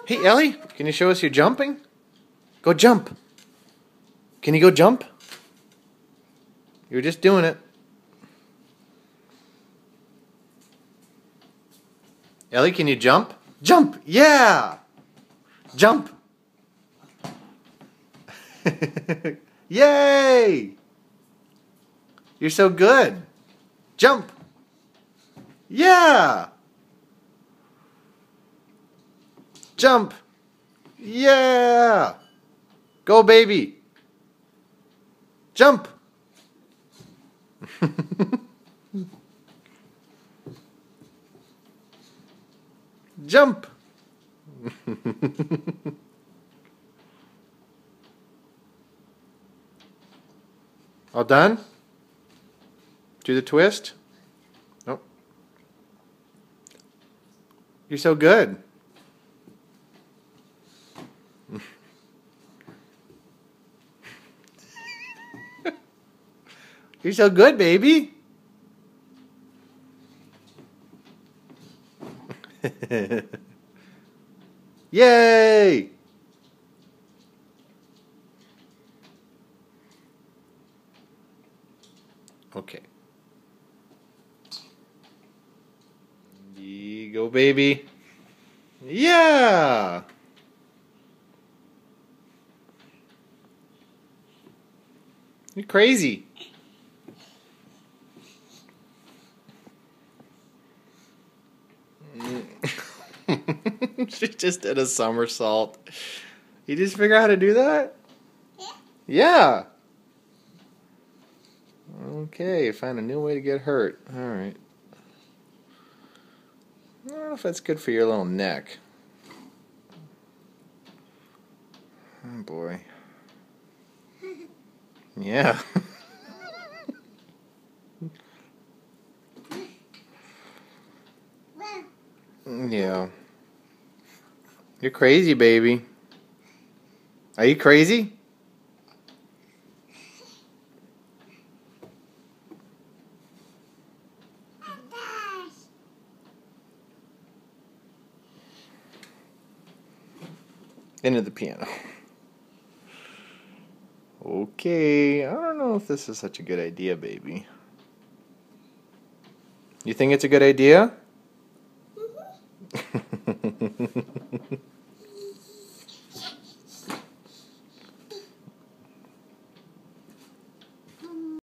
Hey, Ellie, can you show us your jumping? Go jump. Can you go jump? You were just doing it. Ellie, can you jump? Jump! Yeah! Jump! Yay! You're so good. Jump! Yeah! Jump! Yeah! Go, baby! Jump! Jump! All done? Do the twist? Nope. You're so good. You're so good, baby. Yay! Okay. There you go, baby. Yeah! You're crazy. She just did a somersault. You just figure out how to do that? Yeah. Okay, find a new way to get hurt. Alright. I don't know if that's good for your little neck. Oh boy. Yeah. Yeah. You're crazy, baby. Are you crazy? Into the piano. Okay, I don't know if this is such a good idea, baby. You think it's a good idea? Mm-hmm.